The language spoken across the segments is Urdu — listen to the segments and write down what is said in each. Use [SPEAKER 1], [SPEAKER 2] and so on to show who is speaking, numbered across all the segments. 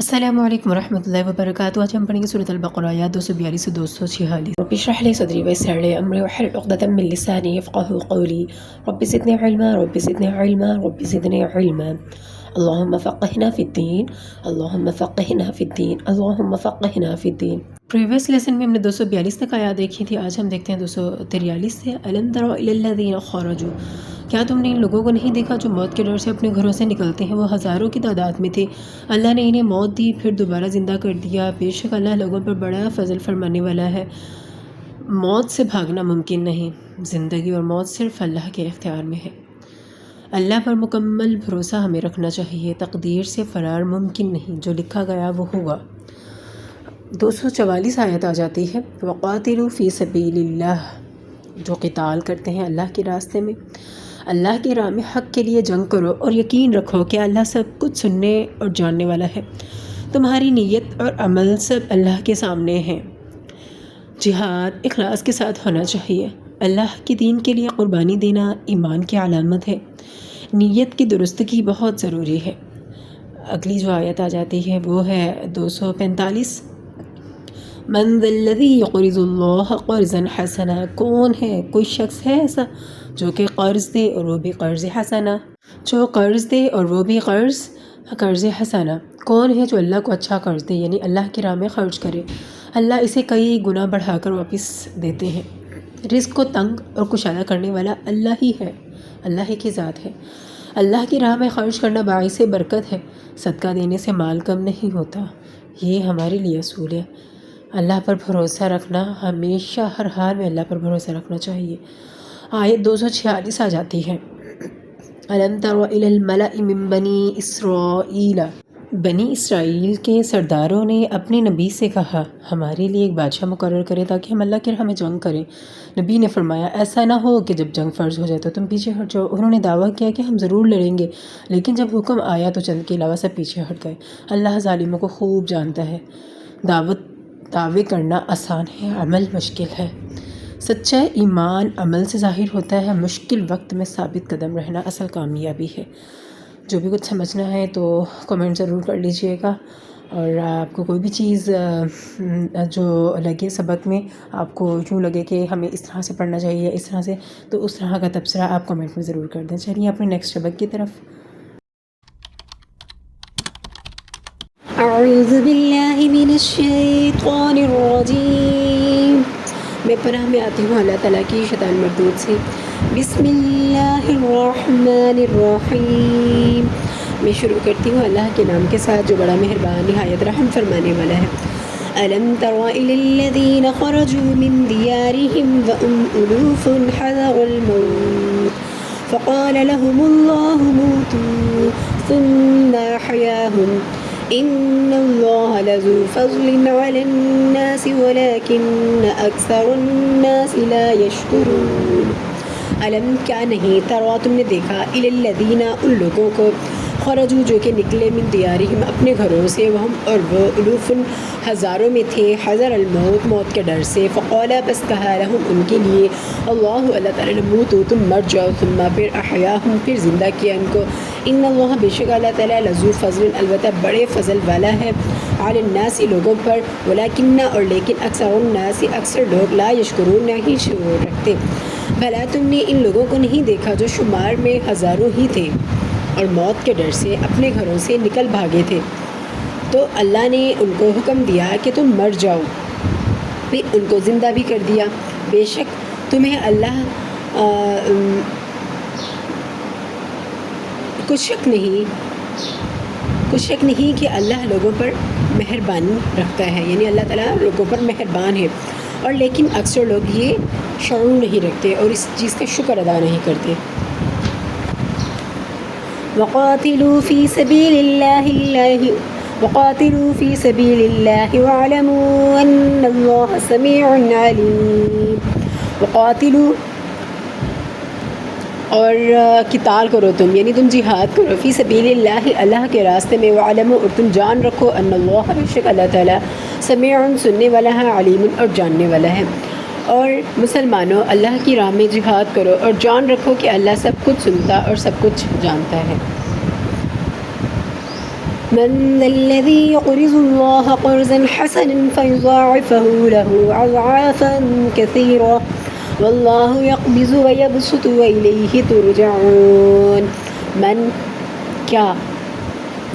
[SPEAKER 1] السلام علیکم ورحمۃ اللہ وبرکاتہ۔ آج ہم پڑھیں گے سورۃ البقرہ آیات 242 سے 246۔ رب اشرح لي صدری ويسر لي امری واحلل عقدۃ من لسانی یفقهوا قولی رب زدنی علما رب زدنی علما رب زدنی علما اللهم فقهنا في الدین اللهم فقهنا في الدین اللهم فقهنا في الدین۔ پریویس لیسن میں ہم نے 242 تک آیات دیکھی تھی، آج ہم دیکھتے ہیں 243 سے۔ الم تر الی الذین خرجوا، کیا تم نے ان لوگوں کو نہیں دیکھا جو موت کے ڈر سے اپنے گھروں سے نکلتے ہیں؟ وہ ہزاروں کی تعداد میں تھے، اللہ نے انہیں موت دی پھر دوبارہ زندہ کر دیا۔ بے شک اللہ لوگوں پر بڑا فضل فرمانے والا ہے۔ موت سے بھاگنا ممکن نہیں، زندگی اور موت صرف اللہ کے اختیار میں ہے۔ اللہ پر مکمل بھروسہ ہمیں رکھنا چاہیے، تقدیر سے فرار ممکن نہیں، جو لکھا گیا وہ ہوگا۔ 244 آیت آ جاتی ہے، وقاتلوا فی سبیل اللہ، جو قتال کرتے ہیں اللہ کے راستے میں، اللہ کی راہ میں حق کے لیے جنگ کرو اور یقین رکھو کہ اللہ سب کچھ سننے اور جاننے والا ہے۔ تمہاری نیت اور عمل سب اللہ کے سامنے ہیں۔ جہاد اخلاص کے ساتھ ہونا چاہیے۔ اللہ کے دین کے لیے قربانی دینا ایمان کی علامت ہے۔ نیت کی درستگی بہت ضروری ہے۔ اگلی جو آیت آ جاتی ہے وہ ہے 245، من ذا الذی یقرض اللہ قرضا حسنا، کون ہے، کوئی شخص ہے ایسا جو کہ قرض دے اور وہ بھی قرض حسنا، جو قرض دے اور وہ بھی قرض حسنا، کون ہے جو اللہ کو اچھا قرض دے، یعنی اللہ کی راہ میں خرچ کرے، اللہ اسے کئی گنا بڑھا کر واپس دیتے ہیں۔ رزق کو تنگ اور کشادہ کرنے والا اللہ ہی ہے، اللہ ہی کی ذات ہے۔ اللہ کی راہ میں خرچ کرنا باعث برکت ہے، صدقہ دینے سے مال کم نہیں ہوتا، یہ ہمارے لیے اصول ہے۔ اللہ پر بھروسہ رکھنا، ہمیشہ ہر حال میں اللہ پر بھروسہ رکھنا چاہیے۔ آیت 246 آ جاتی ہے، الم تر الی الملأ من بنی اسرائیل، بنی اسرائیل کے سرداروں نے اپنے نبی سے کہا ہمارے لیے ایک بادشاہ مقرر کرے تاکہ ہم اللہ کی راہ میں جنگ کریں۔ نبی نے فرمایا ایسا نہ ہو کہ جب جنگ فرض ہو جائے تو تم پیچھے ہٹ جاؤ۔ انہوں نے دعویٰ کیا کہ ہم ضرور لڑیں گے، لیکن جب حکم آیا تو چند کے علاوہ سب پیچھے ہٹ گئے۔ اللہ ظالموں کو خوب جانتا ہے۔ دعوے کرنا آسان ہے، عمل مشکل ہے۔ سچا ایمان عمل سے ظاہر ہوتا ہے، مشکل وقت میں ثابت قدم رہنا اصل کامیابی ہے۔ جو بھی کچھ سمجھنا ہے تو کمنٹ ضرور کر لیجئے گا، اور آپ کو کوئی بھی چیز جو لگے سبق میں، آپ کو یوں لگے کہ ہمیں اس طرح سے پڑھنا چاہیے، اس طرح سے، تو اس طرح کا تبصرہ آپ کمنٹ میں ضرور کر دیں۔ چلیے اپنے نیکسٹ سبق کی طرف۔
[SPEAKER 2] اعوذ باللہ من الشیطان الرجیم، میں پناہ میں آتی ہوں اللہ تعالیٰ کی شیطان مردود سے۔ بسم اللہ الرحمن الرحیم، میں شروع کرتی ہوں اللہ کے نام کے ساتھ جو بڑا مہربان نہایت رحم فرمانے والا ہے۔ الم تر الی الذین خرجوا من دیارہم وهم الوف حذر الموت فقال لهم اللہ موتوا ثم احیاہم ان اللہ لذو فضل علی الناس ولکن اکثر الناس لا یشکرون۔ علم کیا نہیں، تروا تم نے دیکھا، الی الذین ان لوگوں کو، خرجو جو کہ نکلے، من دیارہم اپنے گھروں سے، وہم اور وہ الوف ہزاروں میں تھے، حذر الموت موت کے ڈر سے، فقال بس کہا لہم ان کے لیے، اللہ اللہ تعالیٰ نے موتو تم مر جاؤ، ثم پھر احیاہم پھر زندہ کیا ان کو، ان اللہ بے شک اللہ تعالیٰ لذو فضل البتہ بڑے فضل والا ہے، علی الناس لوگوں پر، ولیکن اور لیکن اکثر الناس اکثر لوگ لا یشکرون نہیں شعور رکھتے۔ بھلا تم نے ان لوگوں کو نہیں دیکھا جو شمار میں ہزاروں ہی تھے اور موت کے ڈر سے اپنے گھروں سے نکل بھاگے تھے، تو اللہ نے ان کو حکم دیا کہ تم مر جاؤ، پھر ان کو زندہ بھی کر دیا۔ بے شک تمہیں اللہ کچھ شک نہیں کہ اللہ لوگوں پر مہربانی رکھتا ہے، یعنی اللہ تعالیٰ لوگوں پر مہربان ہے، اور لیکن اکثر لوگ یہ شعور نہیں رکھتے اور اس چیز کا شکر ادا نہیں کرتے۔ وقاتلوا فی سبیل اللہ واعلموا ان اللہ سمیع علیم۔ وقاتلوا اور قتال کرو تم، یعنی تم جہاد کرو، فی سبیل اللہ اللہ کے راستے میں، وعلموا اور تم جان رکھو، ان اللہ بے شک اللہ تعالیٰ سمیع سننے والا ہے، علیم اور جاننے والا ہے۔ اور مسلمانوں اللہ کی راہ میں جہاد کرو اور جان رکھو کہ اللہ سب کچھ سنتا اور سب کچھ جانتا ہے۔ من ذا الذي يقرض الله قرضا حسنا فيضاعفه له أضعافا كثيرة والله يقبض ويبسط وإليه ترجعون. من کیا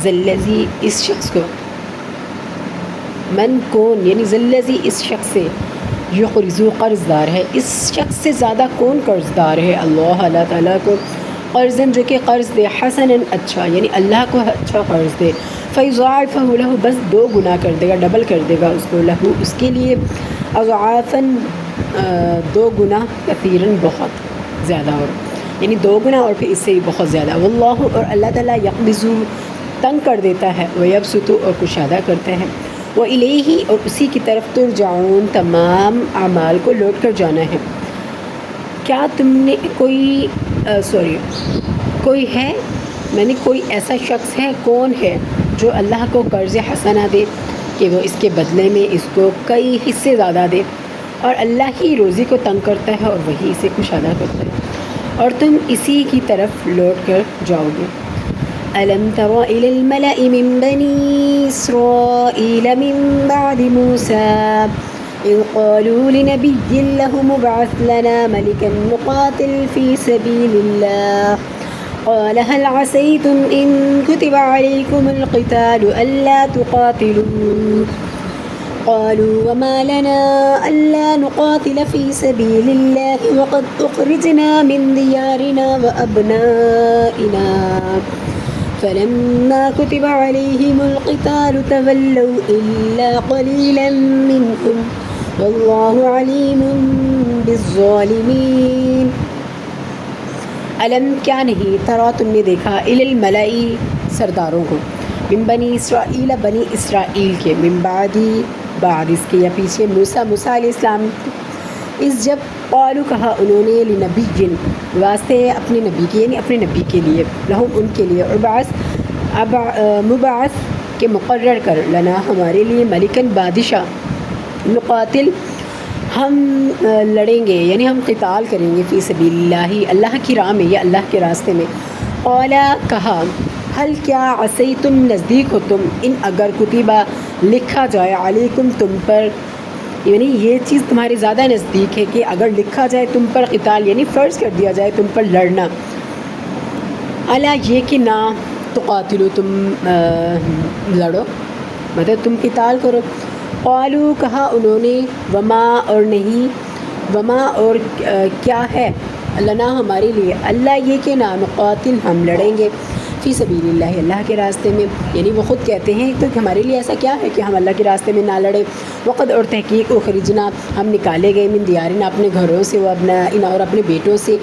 [SPEAKER 2] ذا الذی اس شخص کو، من کون یعنی ذا الذی اس شخص سے، یقرض قرض دار ہے، اس شخص سے زیادہ کون قرض دار ہے اللہ تعالیٰ کو، قرضاً جو کہ قرض دے، حسناً اچھا یعنی اللہ کو اچھا قرض دے، فیضاعفہ لہ بس 2 گنا کر دے گا، ڈبل کر دے گا اس کو، لہو اس کے لیے، اضعافاً 2 گنا، کثیراً بہت زیادہ، اور یعنی 2 گنا اور پھر اس سے بہت زیادہ، واللہ اور اللہ تعالیٰ یقبض تنگ کر دیتا ہے، ویبسط اور کشادہ کرتے ہیں، وإلیہ اور اسی کی طرف ترجعون تمام اعمال کو لوٹ کر جانا ہے. کیا تم نے کوئی ہے، میں نے کوئی ایسا شخص ہے، کون ہے جو اللہ کو قرض حسنہ دے کہ وہ اس کے بدلے میں اس کو کئی حصے زیادہ دے، اور اللہ ہی روزی کو تنگ کرتا ہے اور وہی اسے کشادہ کرتا ہے اور تم اسی کی طرف لوٹ کر جاؤ گے. ألم تر إلى الملأ من بني إسرائيل من بعد موسى إذ قالوا لنبي له مبعث لنا ملكا نقاتل في سبيل الله قال هل عسيتم إن كتب عليكم القتال ألا تقاتلوا قالوا وما لنا ألا نقاتل في سبيل الله وقد أخرجنا من ديارنا وأبنائنا فلما كتب عليهم القتال تولوا إلا قليلا منهم والله عليم بالظالمين. علم کیا نہیں، ترا تم نے دیکھا، الی الملائی سرداروں کو، من بنی اسرائیل بنی اسرائیل کے، من بعد اس کے یا پیچھے، موسیٰ علیہ السلام، اس جب قالو کہا انہوں نے، لنبی واسطے اپنے نبی کے، یعنی اپنے نبی کے لیے، لہم ان کے لیے، مبعث کے مقرر کر، لنا ہمارے لیے، ملکن بادشاہ، نقاتل ہم لڑیں گے یعنی ہم قتال کریں گے، فی سبیل اللہ اللہ کی راہ میں یا اللہ کے راستے میں. قالا کہا، حل کیا، عصیتم نزدیک ہو تم، ان اگر کتبہ لکھا جائے، علیکم تم پر، یعنی یہ چیز تمہارے زیادہ نزدیک ہے کہ اگر لکھا جائے تم پر قتال، یعنی فرض کر دیا جائے تم پر لڑنا، الا یہ کہ نہ، تقاتلو تم لڑو، مطلب تم قتال کرو. قالو کہا انہوں نے، وما اور نہیں، وما اور کیا ہے، لنا ہمارے لیے، اللہ یہ کہ نہ، نقاتل ہم لڑیں گے، فی سبیل اللہ اللہ کے راستے میں، یعنی وہ خود کہتے ہیں تو ہمارے لیے ایسا کیا ہے کہ ہم اللہ کے راستے میں نہ لڑیں. وقت اور تحقیق اخرجنا ہم نکالے گئے، من دیارنا اپنے گھروں سے، وابنائنا اور اپنے بیٹوں سے،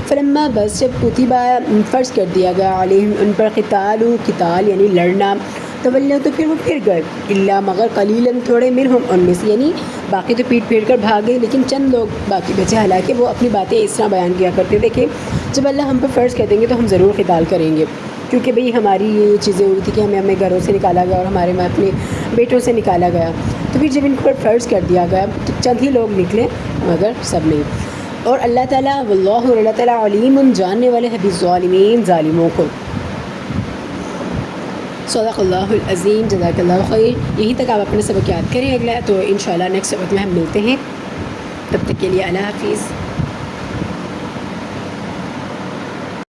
[SPEAKER 2] فلما بس جب کتبہ فرض کر دیا گیا، علیہم ان پر، قتال یعنی لڑنا، تولوا تو پھر وہ پھر گئے، الا مگر قلیلاً تھوڑے، منہم ان میں سے، یعنی باقی تو پیٹ پھیر کر بھاگے لیکن چند لوگ باقی بچے، حالانکہ وہ اپنی باتیں اس طرح بیان کیا کرتے تھے کہ جب اللہ ہم پر فرض کر دیں گے تو ہم ضرور قتال کریں گے، کیونکہ بھئی ہماری یہ چیزیں ہوئی تھی کہ ہمیں اپنے گھروں سے نکالا گیا اور ہمارے میں اپنے بیٹوں سے نکالا گیا، تو پھر جب ان پر فرض کر دیا گیا تو چند ہی لوگ نکلے مگر سب نہیں. اور اللہ تعالیٰ، واللہ اور اللہ تعالیٰ، علیم جاننے والے ہیں، بالظالمین ظالموں کو. صدق اللہ العظیم، جزاک اللہ خیر. یہیں تک آپ اپنے سبق یاد کریں، اگلا تو انشاءاللہ نیکسٹ سبق میں ہم ملتے ہیں، تب تک کے لیے اللہ حافظ.